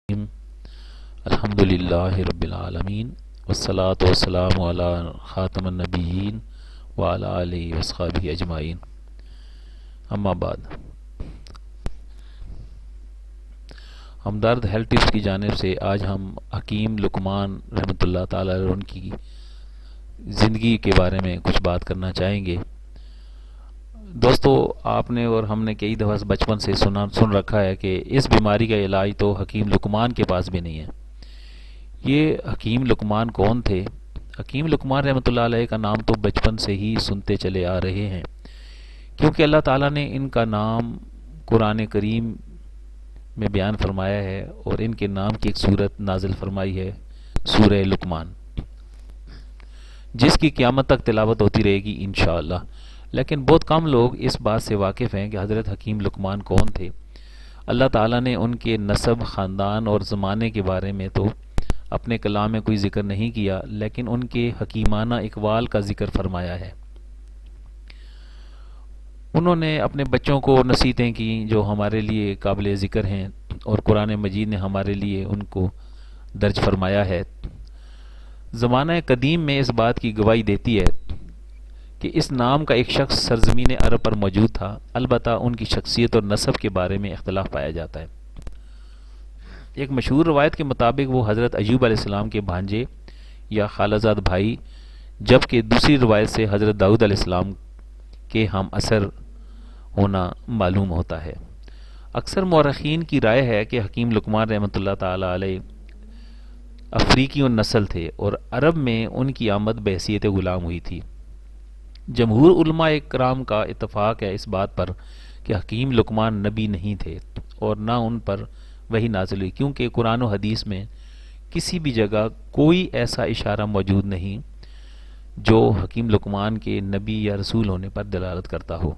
الحمدللہ رب العالمین والصلاة والسلام علی خاتم النبیین وعلی آلہ وصحبہ اجمعین، اما بعد۔ ہمدرد ہیلتھ ٹپس کی جانب سے آج ہم حکیم لقمان رحمۃ اللہ تعالی علیہ ان کی زندگی کے بارے میں کچھ بات کرنا چاہیں گے۔ دوستو، آپ نے اور ہم نے کئی دفعہ بچپن سے سن رکھا ہے کہ اس بیماری کا علاج تو حکیم لقمان کے پاس بھی نہیں ہے۔ یہ حکیم لقمان کون تھے؟ حکیم لقمان رحمۃ اللہ علیہ کا نام تو بچپن سے ہی سنتے چلے آ رہے ہیں، کیونکہ اللہ تعالیٰ نے ان کا نام قرآن کریم میں بیان فرمایا ہے اور ان کے نام کی ایک صورت نازل فرمائی ہے، سورہ لقمان، جس کی قیامت تک تلاوت ہوتی رہے گی انشاءاللہ۔ لیکن بہت کم لوگ اس بات سے واقف ہیں کہ حضرت حکیم لقمان کون تھے۔ اللہ تعالیٰ نے ان کے نسب، خاندان اور زمانے کے بارے میں تو اپنے کلام میں کوئی ذکر نہیں کیا، لیکن ان کے حکیمانہ اقوال کا ذکر فرمایا ہے۔ انہوں نے اپنے بچوں کو نصیحتیں کی جو ہمارے لیے قابل ذکر ہیں، اور قرآن مجید نے ہمارے لیے ان کو درج فرمایا ہے۔ زمانہ قدیم میں اس بات کی گواہی دیتی ہے کہ اس نام کا ایک شخص سرزمین عرب پر موجود تھا، البتہ ان کی شخصیت اور نسب کے بارے میں اختلاف پایا جاتا ہے۔ ایک مشہور روایت کے مطابق وہ حضرت ایوب علیہ السلام کے بھانجے یا خالہ زاد بھائی، جبکہ دوسری روایت سے حضرت داؤد علیہ السلام کے ہم اثر ہونا معلوم ہوتا ہے۔ اکثر مورخین کی رائے ہے کہ حکیم لقمان رحمۃ اللہ تعالی علیہ افریقی نسل تھے اور عرب میں ان کی آمد بحیثیت غلام ہوئی تھی۔ جمہور علماء کرام کا اتفاق ہے اس بات پر کہ حکیم لقمان نبی نہیں تھے اور نہ ان پر وحی نازل ہوئی، کیونکہ قرآن و حدیث میں کسی بھی جگہ کوئی ایسا اشارہ موجود نہیں جو حکیم لقمان کے نبی یا رسول ہونے پر دلالت کرتا ہو۔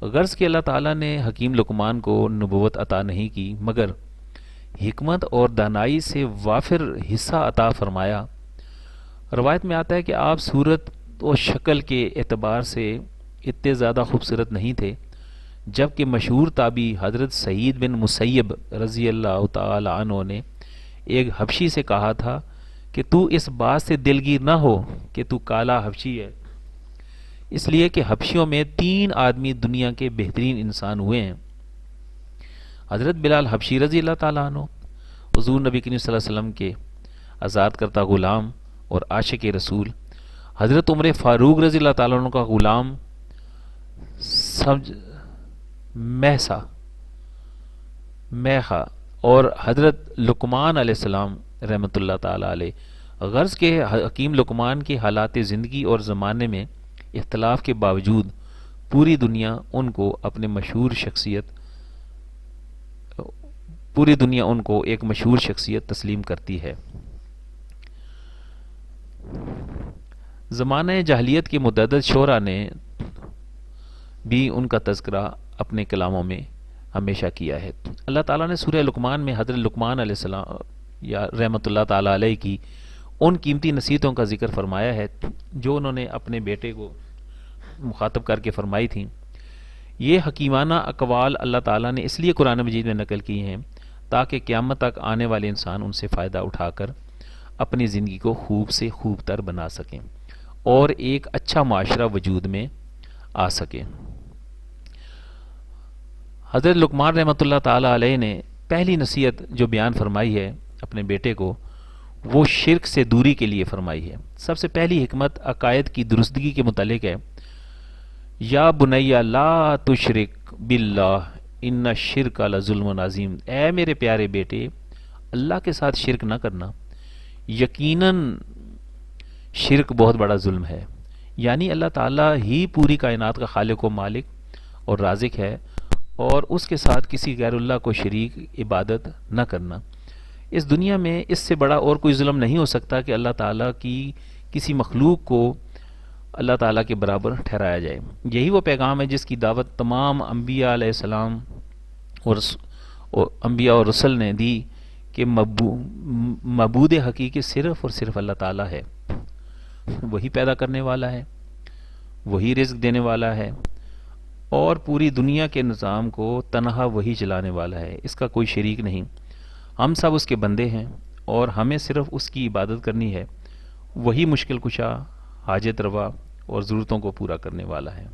غرض کہ اللہ تعالیٰ نے حکیم لقمان کو نبوت عطا نہیں کی، مگر حکمت اور دانائی سے وافر حصہ عطا فرمایا۔ روایت میں آتا ہے کہ آپ صورت و شکل کے اعتبار سے اتنے زیادہ خوبصورت نہیں تھے، جبکہ مشہور تابعی حضرت سعید بن مسیب رضی اللہ تعالی عنہ نے ایک حبشی سے کہا تھا کہ تو اس بات سے دلگیر نہ ہو کہ تو کالا حبشی ہے، اس لیے کہ حبشیوں میں 3 آدمی دنیا کے بہترین انسان ہوئے ہیں، حضرت بلال حبشی رضی اللہ تعالیٰ عنہ، حضور نبی کریم صلی اللہ علیہ وسلم کے آزاد کردہ غلام اور عاشق رسول، حضرت عمر فاروق رضی اللہ تعالیٰ عنہ کا غلام میخا، اور حضرت لقمان علیہ السلام رحمۃ اللہ تعالیٰ علیہ۔ غرض کے حکیم لقمان کی حالات زندگی اور زمانے میں اختلاف کے باوجود پوری دنیا ان کو ایک مشہور شخصیت تسلیم کرتی ہے۔ زمانہ جاہلیت کے متعدد شعراء نے بھی ان کا تذکرہ اپنے کلاموں میں ہمیشہ کیا ہے۔ اللہ تعالیٰ نے سورہ لقمان میں حضرت لقمان علیہ السلام یا رحمۃ اللہ تعالیٰ علیہ کی ان قیمتی نصیحتوں کا ذکر فرمایا ہے جو انہوں نے اپنے بیٹے کو مخاطب کر کے فرمائی تھیں۔ یہ حکیمانہ اقوال اللہ تعالیٰ نے اس لیے قرآن مجید میں نقل کی ہیں تاکہ قیامت تک آنے والے انسان ان سے فائدہ اٹھا کر اپنی زندگی کو خوب سے خوب تر بنا سکیں اور ایک اچھا معاشرہ وجود میں آ سکے۔ حضرت لقمان رحمۃ اللہ تعالیٰ علیہ نے پہلی نصیحت جو بیان فرمائی ہے اپنے بیٹے کو، وہ شرک سے دوری کے لیے فرمائی ہے۔ سب سے پہلی حکمت عقائد کی درستگی کے متعلق ہے۔ یا بنی لا تشرک باللہ ان الشرک لظلم عظیم، اے میرے پیارے بیٹے، اللہ کے ساتھ شرک نہ کرنا، یقیناً شرک بہت بڑا ظلم ہے۔ یعنی اللہ تعالیٰ ہی پوری کائنات کا خالق و مالک اور رازق ہے، اور اس کے ساتھ کسی غیر اللہ کو شریک عبادت نہ کرنا۔ اس دنیا میں اس سے بڑا اور کوئی ظلم نہیں ہو سکتا کہ اللہ تعالیٰ کی کسی مخلوق کو اللہ تعالیٰ کے برابر ٹھہرایا جائے۔ یہی وہ پیغام ہے جس کی دعوت تمام انبیاء علیہ السلام اور انبیاء اور رسل نے دی کہ معبود حقیقی صرف اور صرف اللہ تعالیٰ ہے، وہی پیدا کرنے والا ہے، وہی رزق دینے والا ہے، اور پوری دنیا کے نظام کو تنہا وہی چلانے والا ہے، اس کا کوئی شریک نہیں۔ ہم سب اس کے بندے ہیں اور ہمیں صرف اس کی عبادت کرنی ہے، وہی مشکل کشا، حاجت روا اور ضرورتوں کو پورا کرنے والا ہے۔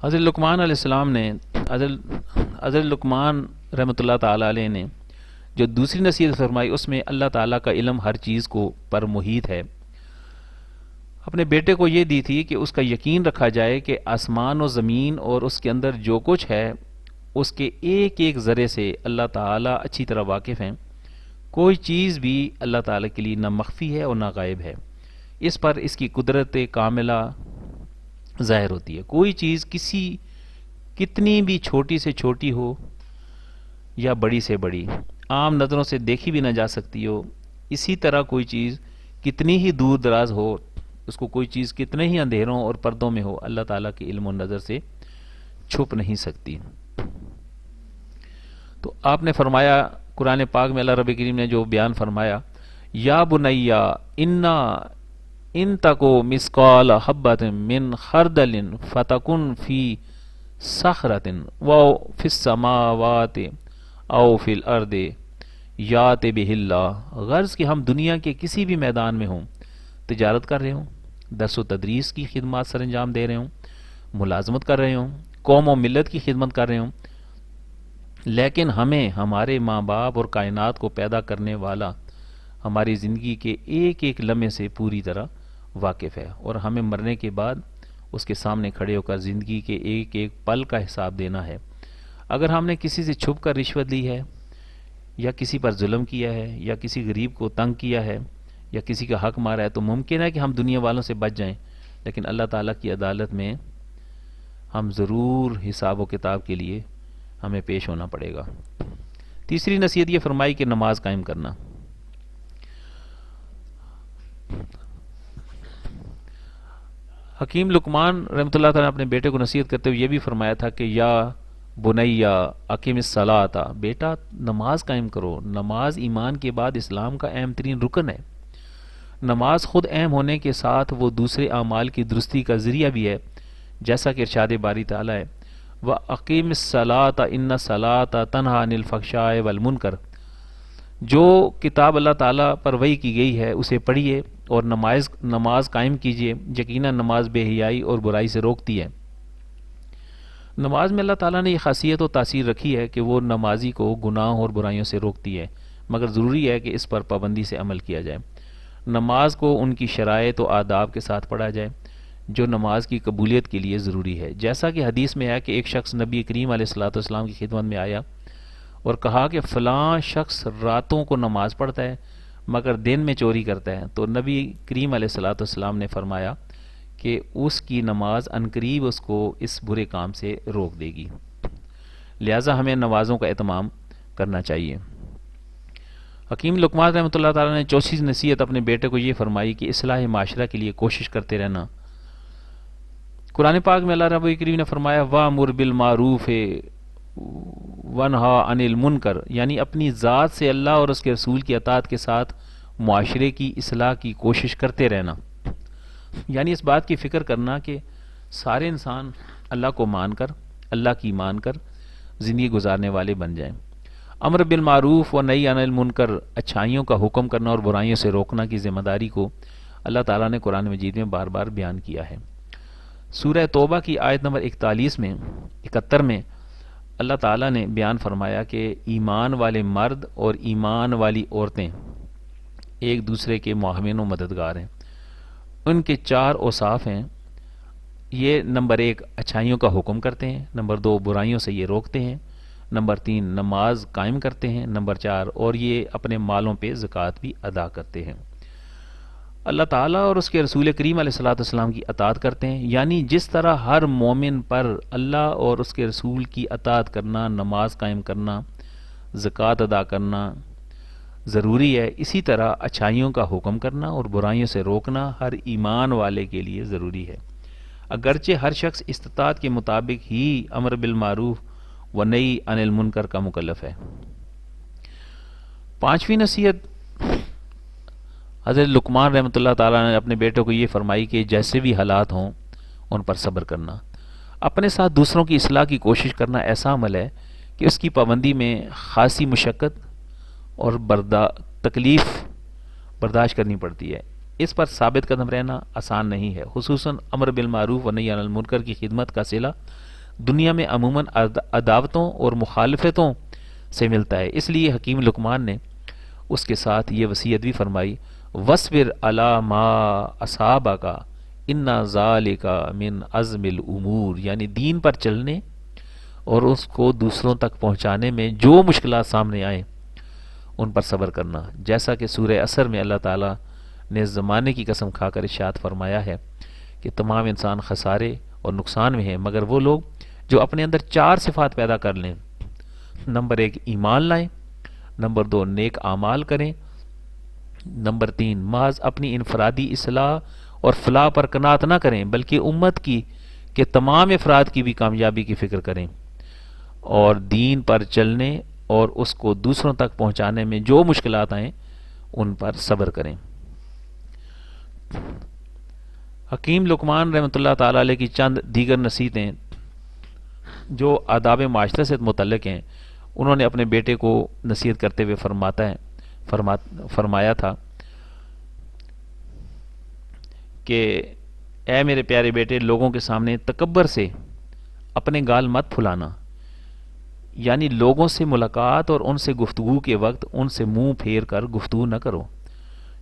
حضرت لقمان علیہ السلام نے حضرت لقمان رحمۃ اللہ تعالی علیہ نے جو دوسری نصیحت فرمائی اس میں اللہ تعالیٰ کا علم ہر چیز کو پر محیط ہے، اپنے بیٹے کو یہ دی تھی کہ اس کا یقین رکھا جائے کہ آسمان و زمین اور اس کے اندر جو کچھ ہے اس کے ایک ایک ذرے سے اللہ تعالیٰ اچھی طرح واقف ہیں، کوئی چیز بھی اللہ تعالیٰ کے لیے نہ مخفی ہے اور نہ غائب ہے، اس پر اس کی قدرت کاملہ ظاہر ہوتی ہے۔ کوئی چیز کتنی بھی چھوٹی سے چھوٹی ہو یا بڑی سے بڑی، عام نظروں سے دیکھی بھی نہ جا سکتی ہو، اسی طرح کوئی چیز کتنی ہی دور دراز ہو، اس کو کوئی چیز کتنے ہی اندھیروں اور پردوں میں ہو، اللہ تعالیٰ کے علم و نظر سے چھپ نہیں سکتی۔ تو آپ نے فرمایا قرآن پاک میں اللہ رب کریم نے جو بیان فرمایا، یا بنیا انا ان تکو مسقال حبۃ من خردل فتکن فی صخرۃ و فی السماوات او فی الارض یات بہ اللہ۔ غرض کہ ہم دنیا کے کسی بھی میدان میں ہوں، تجارت کر رہے ہوں، درس و تدریس کی خدمات سر انجام دے رہے ہوں، ملازمت کر رہے ہوں، قوم و ملت کی خدمت کر رہے ہوں، لیکن ہمیں ہمارے ماں باپ اور کائنات کو پیدا کرنے والا ہماری زندگی کے ایک ایک لمحے سے پوری طرح واقف ہے، اور ہمیں مرنے کے بعد اس کے سامنے کھڑے ہو کر زندگی کے ایک ایک پل کا حساب دینا ہے۔ اگر ہم نے کسی سے چھپ کر رشوت لی ہے، یا کسی پر ظلم کیا ہے، یا کسی غریب کو تنگ کیا ہے، یا کسی کا حق مارا ہے، تو ممکن ہے کہ ہم دنیا والوں سے بچ جائیں، لیکن اللہ تعالیٰ کی عدالت میں ہم ضرور حساب و کتاب کے لیے ہمیں پیش ہونا پڑے گا۔ تیسری نصیحت یہ فرمائی کہ نماز قائم کرنا۔ حکیم لقمان رحمۃ اللہ تعالیٰ نے اپنے بیٹے کو نصیحت کرتے ہوئے یہ بھی فرمایا تھا کہ یا بنیا اقیم الصلاۃ، بیٹا نماز قائم کرو۔ نماز ایمان کے بعد اسلام کا اہم ترین رکن ہے۔ نماز خود اہم ہونے کے ساتھ وہ دوسرے اعمال کی درستی کا ذریعہ بھی ہے، جیسا کہ ارشاد باری تعالیٰ ہے وَأَقِیمِ الصَّلَاةَ إِنَّ الصَّلَاةَ تَنْہَىٰ عَنِ الْفَحْشَاءِ وَالْمُنکَرِ۔ جو کتاب اللہ تعالیٰ پر وحی کی گئی ہے اسے پڑھیے اور نماز قائم کیجیے، یقیناً نماز بے حیائی اور برائی سے روکتی ہے۔ نماز میں اللہ تعالیٰ نے یہ خاصیت و تاثیر رکھی ہے کہ وہ نمازی کو گناہوں اور برائیوں سے روکتی ہے، مگر ضروری ہے کہ اس پر پابندی سے عمل کیا جائے۔ نماز کو ان کی شرائط و آداب کے ساتھ پڑھا جائے جو نماز کی قبولیت کے لیے ضروری ہے، جیسا کہ حدیث میں ہے کہ ایک شخص نبی کریم علیہ الصلوۃ والسلام کی خدمت میں آیا اور کہا کہ فلاں شخص راتوں کو نماز پڑھتا ہے مگر دن میں چوری کرتا ہے، تو نبی کریم علیہ الصلوۃ والسلام نے فرمایا کہ اس کی نماز عنقریب اس کو اس برے کام سے روک دے گی، لہٰذا ہمیں نمازوں کا اہتمام کرنا چاہیے۔ حکیم لقمان رحمۃ اللہ تعالیٰ نے چوتھی نصیحت اپنے بیٹے کو یہ فرمائی کہ اصلاح معاشرہ کے لیے کوشش کرتے رہنا۔ قرآن پاک میں اللہ رب کریم نے فرمایا وَأْمُرْ بِالْمَعْرُوفِ وَانْہَا عَنِ الْمُنکَر، یعنی اپنی ذات سے اللہ اور اس کے رسول کی اطاعت کے ساتھ معاشرے کی اصلاح کی کوشش کرتے رہنا، یعنی اس بات کی فکر کرنا کہ سارے انسان اللہ کو مان کر، اللہ کی مان کر زندگی گزارنے والے بن جائیں۔ امر بالمعروف و نہی عن المنکر، اچھائیوں کا حکم کرنا اور برائیوں سے روکنا کی ذمہ داری کو اللہ تعالیٰ نے قرآن مجید میں بار بار بیان کیا ہے۔ سورہ توبہ کی آیت نمبر 71 میں اللہ تعالیٰ نے بیان فرمایا کہ ایمان والے مرد اور ایمان والی عورتیں ایک دوسرے کے معاون و مددگار ہیں۔ ان کے 4 اوصاف ہیں، یہ نمبر 1 اچھائیوں کا حکم کرتے ہیں، نمبر 2 برائیوں سے یہ روکتے ہیں، نمبر 3 نماز قائم کرتے ہیں، نمبر 4 اور یہ اپنے مالوں پہ زکوٰۃ بھی ادا کرتے ہیں۔ اللہ تعالیٰ اور اس کے رسول کریم علیہ الصلوۃ والسلام کی اطاعت کرتے ہیں، یعنی جس طرح ہر مومن پر اللہ اور اس کے رسول کی اطاعت کرنا، نماز قائم کرنا، زکوٰۃ ادا کرنا ضروری ہے، اسی طرح اچھائیوں کا حکم کرنا اور برائیوں سے روکنا ہر ایمان والے کے لیے ضروری ہے، اگرچہ ہر شخص استطاعت کے مطابق ہی امر بالمعروف و نہی عن المنکر کا مکلف ہے۔ 5ویں نصیحت حضرت لقمان رحمۃ اللہ تعالیٰ نے اپنے بیٹوں کو یہ فرمائی کہ جیسے بھی حالات ہوں ان پر صبر کرنا۔ اپنے ساتھ دوسروں کی اصلاح کی کوشش کرنا ایسا عمل ہے کہ اس کی پابندی میں خاصی مشقت اور تکلیف برداشت کرنی پڑتی ہے۔ اس پر ثابت قدم رہنا آسان نہیں ہے، خصوصاً امر بالمعروف و نہی عن المنکر کی خدمت کا صلہ دنیا میں عموماً عداوتوں اور مخالفتوں سے ملتا ہے۔ اس لیے حکیم لقمان نے اس کے ساتھ یہ وصیت بھی فرمائی، وَاصْبِرْ عَلَىٰ مَا أَصَابَكَ إِنَّ ذَلِكَ مِنْ عَزْمِ الْأُمُورِ، یعنی دین پر چلنے اور اس کو دوسروں تک پہنچانے میں جو مشکلات سامنے آئیں ان پر صبر کرنا، جیسا کہ سورہ عصر میں اللہ تعالیٰ نے زمانے کی قسم کھا کر ارشاد فرمایا ہے کہ تمام انسان خسارے اور نقصان میں ہیں مگر وہ لوگ جو اپنے اندر 4 صفات پیدا کر لیں۔ نمبر 1 ایمان لائیں، نمبر 2 نیک اعمال کریں، نمبر 3 محض اپنی انفرادی اصلاح اور فلاح پر قناعت نہ کریں بلکہ امت کی کہ تمام افراد کی بھی کامیابی کی فکر کریں، اور دین پر چلنے اور اس کو دوسروں تک پہنچانے میں جو مشکلات آئیں ان پر صبر کریں۔ حکیم لقمان رحمۃ اللہ تعالی علیہ کی چند دیگر نصیحتیں جو آداب معاشرے سے متعلق ہیں، انہوں نے اپنے بیٹے کو نصیحت کرتے ہوئے فرمایا تھا کہ اے میرے پیارے بیٹے، لوگوں کے سامنے تکبر سے اپنے گال مت پھلانا، یعنی لوگوں سے ملاقات اور ان سے گفتگو کے وقت ان سے منہ پھیر کر گفتگو نہ کرو،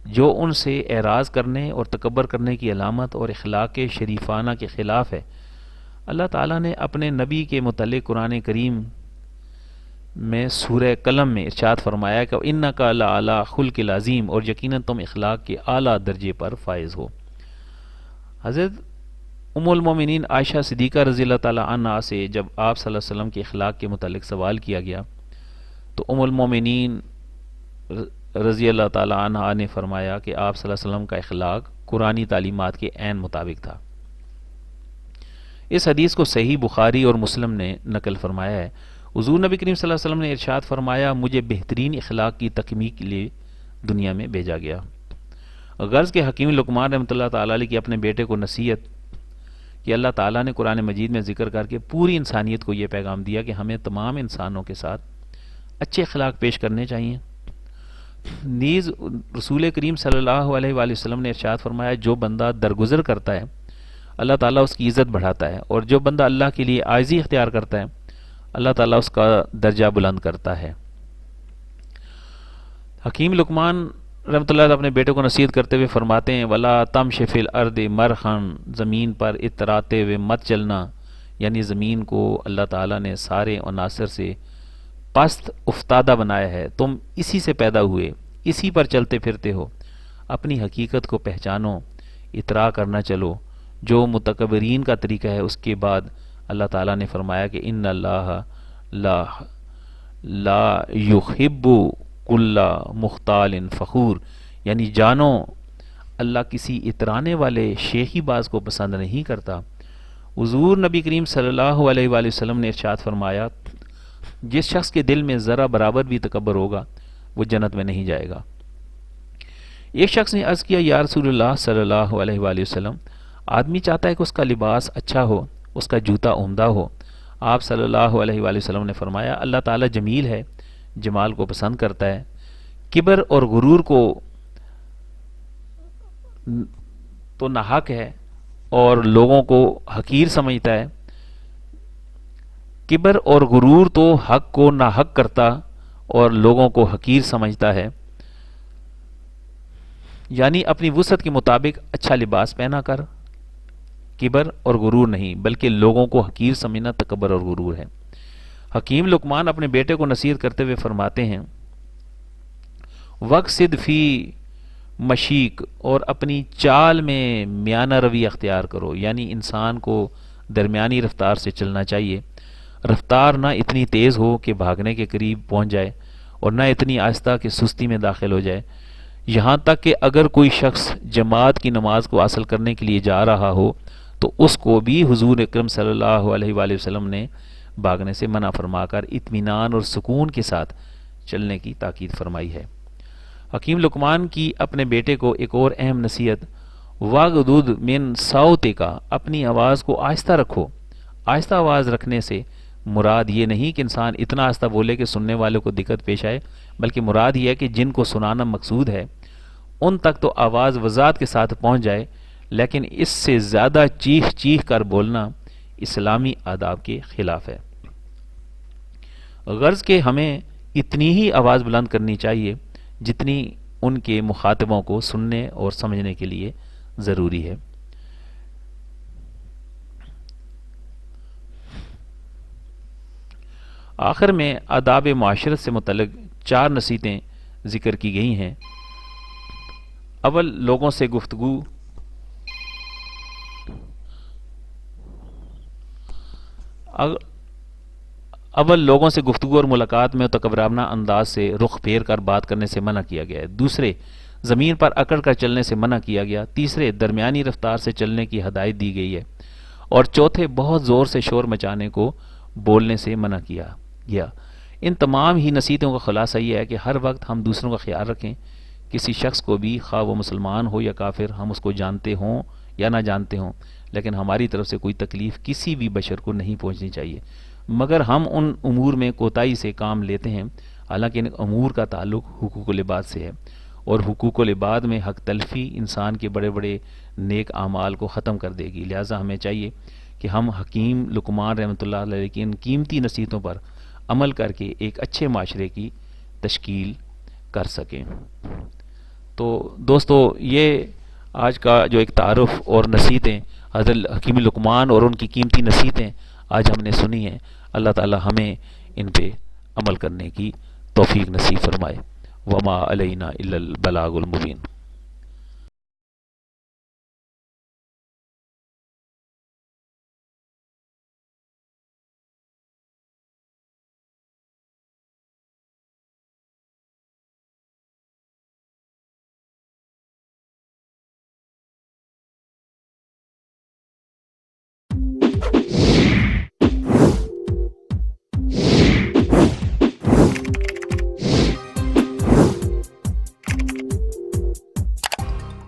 جو ان سے اعراض کرنے اور تکبر کرنے کی علامت اور اخلاق شریفانہ کے خلاف ہے۔ اللہ تعالیٰ نے اپنے نبی کے متعلق قرآن کریم میں سورہ قلم میں ارشاد فرمایا کہ اِنَّكَ لَعَلَىٰ خُلْقٍ عَظِيمٍ، اور یقیناً تم اخلاق کے اعلیٰ درجے پر فائز ہو۔ حضرت ام المومنین عائشہ صدیقہ رضی اللہ تعالیٰ عنہا سے جب آپ صلی اللہ علیہ وسلم کے اخلاق کے متعلق سوال کیا گیا تو ام المومنین رضی اللہ تعالیٰ عنہا نے فرمایا کہ آپ صلی اللہ علیہ وسلم کا اخلاق قرآنی تعلیمات کے عین مطابق تھا۔ اس حدیث کو صحیح بخاری اور مسلم نے نقل فرمایا ہے۔ حضور نبی کریم صلی اللہ علیہ وسلم نے ارشاد فرمایا، مجھے بہترین اخلاق کی تکمیل کے لیے دنیا میں بھیجا گیا۔ غرض کے حکیم لقمان رحمۃ اللہ تعالیٰ علیہ کی اپنے بیٹے کو نصیحت کہ اللہ تعالیٰ نے قرآن مجید میں ذکر کر کے پوری انسانیت کو یہ پیغام دیا کہ ہمیں تمام انسانوں کے ساتھ اچھے اخلاق پیش کرنے چاہیے۔ نیز رسول کریم صلی اللہ علیہ وآلہ وسلم نے ارشاد فرمایا، جو بندہ درگزر کرتا ہے اللہ تعالیٰ اس کی عزت بڑھاتا ہے، اور جو بندہ اللہ کے لیے عاجزی اختیار کرتا ہے اللہ تعالیٰ اس کا درجہ بلند کرتا ہے۔ حکیم لقمان رحمۃ اللہ علیہ اپنے بیٹے کو نصیحت کرتے ہوئے فرماتے ہیں، وَلَا تَمْشِ فِي الْأَرْضِ مَرْحًا، زمین پر اتراتے ہوئے مت چلنا، یعنی زمین کو اللہ تعالیٰ نے سارے عناصر سے پست افتادہ بنایا ہے، تم اسی سے پیدا ہوئے، اسی پر چلتے پھرتے ہو، اپنی حقیقت کو پہچانو، اترا کرنا چلو، جو متکبرین کا طریقہ ہے۔ اس کے بعد اللہ تعالیٰ نے فرمایا کہ ان اللہ لا یحب کل مختال فخور، یعنی جانو اللہ کسی اترانے والے شیخی باز کو پسند نہیں کرتا۔ حضور نبی کریم صلی اللہ علیہ وآلہ وسلم نے ارشاد فرمایا، جس شخص کے دل میں ذرا برابر بھی تکبر ہوگا وہ جنت میں نہیں جائے گا۔ ایک شخص نے عرض کیا، یا رسول اللہ صلی اللہ علیہ وآلہ وسلم، آدمی چاہتا ہے کہ اس کا لباس اچھا ہو، اس کا جوتا عمدہ ہو۔ آپ صلی اللہ علیہ وآلہ وسلم نے فرمایا، اللہ تعالیٰ جمیل ہے، جمال کو پسند کرتا ہے۔ کبر اور غرور کو تو ناحق ہے اور لوگوں کو حقیر سمجھتا ہے، کبر اور غرور تو حق کو ناحق کرتا اور لوگوں کو حقیر سمجھتا ہے، یعنی اپنی وسعت کے مطابق اچھا لباس پہنا کر کبر اور غرور نہیں بلکہ لوگوں کو حقیر سمجھنا تکبر اور غرور ہے۔ حکیم لقمان اپنے بیٹے کو نصیحت کرتے ہوئے فرماتے ہیں، وقصد فی مشیق، اور اپنی چال میں میانہ روی اختیار کرو، یعنی انسان کو درمیانی رفتار سے چلنا چاہیے۔ رفتار نہ اتنی تیز ہو کہ بھاگنے کے قریب پہنچ جائے اور نہ اتنی آہستہ کہ سستی میں داخل ہو جائے، یہاں تک کہ اگر کوئی شخص جماعت کی نماز کو حاصل کرنے کے لیے جا رہا ہو تو اس کو بھی حضور اکرم صلی اللہ علیہ وآلہ وسلم نے بھاگنے سے منع فرما کر اطمینان اور سکون کے ساتھ چلنے کی تاکید فرمائی ہے۔ حکیم لقمان کی اپنے بیٹے کو ایک اور اہم نصیحت، وَغْضُضْ مِنْ صَوْتِكَ، اپنی آواز کو آہستہ رکھو۔ آہستہ آواز رکھنے سے مراد یہ نہیں کہ انسان اتنا آہستہ بولے کہ سننے والوں کو دقت پیش آئے، بلکہ مراد یہ ہے کہ جن کو سنانا مقصود ہے ان تک تو آواز وضاحت کے ساتھ پہنچ جائے، لیکن اس سے زیادہ چیخ چیخ کر بولنا اسلامی آداب کے خلاف ہے۔ غرض کہ ہمیں اتنی ہی آواز بلند کرنی چاہیے جتنی ان کے مخاطبوں کو سننے اور سمجھنے کے لیے ضروری ہے۔ آخر میں آداب معاشرت سے متعلق 4 نصیحتیں ذکر کی گئی ہیں۔ اول لوگوں سے گفتگو اور ملاقات میں تکبرانہ انداز سے رخ پھیر کر بات کرنے سے منع کیا گیا ہے۔ دوسرے، زمین پر اکڑ کر چلنے سے منع کیا گیا۔ تیسرے، درمیانی رفتار سے چلنے کی ہدایت دی گئی ہے۔ اور چوتھے، بہت زور سے شور مچانے کو بولنے سے منع کیا گیا۔ ان تمام ہی نصیحتوں کا خلاصہ یہ ہے کہ ہر وقت ہم دوسروں کا خیال رکھیں۔ کسی شخص کو بھی، خواہ وہ مسلمان ہو یا کافر، ہم اس کو جانتے ہوں یا نہ جانتے ہوں، لیکن ہماری طرف سے کوئی تکلیف کسی بھی بشر کو نہیں پہنچنی چاہیے، مگر ہم ان امور میں کوتاہی سے کام لیتے ہیں، حالانکہ ان امور کا تعلق حقوق العباد سے ہے، اور حقوق العباد میں حق تلفی انسان کے بڑے بڑے نیک اعمال کو ختم کر دے گی۔ لہٰذا ہمیں چاہیے کہ ہم حکیم لقمان رحمۃ اللہ علیہ کی ان قیمتی نصیحتوں پر عمل کر کے ایک اچھے معاشرے کی تشکیل کر سکیں۔ تو دوستو، یہ آج کا جو ایک تعارف اور نصیحتیں حضرت حکیم لقمان اور ان کی قیمتی نصیحتیں آج ہم نے سنی ہیں، اللہ تعالی ہمیں ان پہ عمل کرنے کی توفیق نصیب فرمائے۔ وما علینا الا البلاغ المبین۔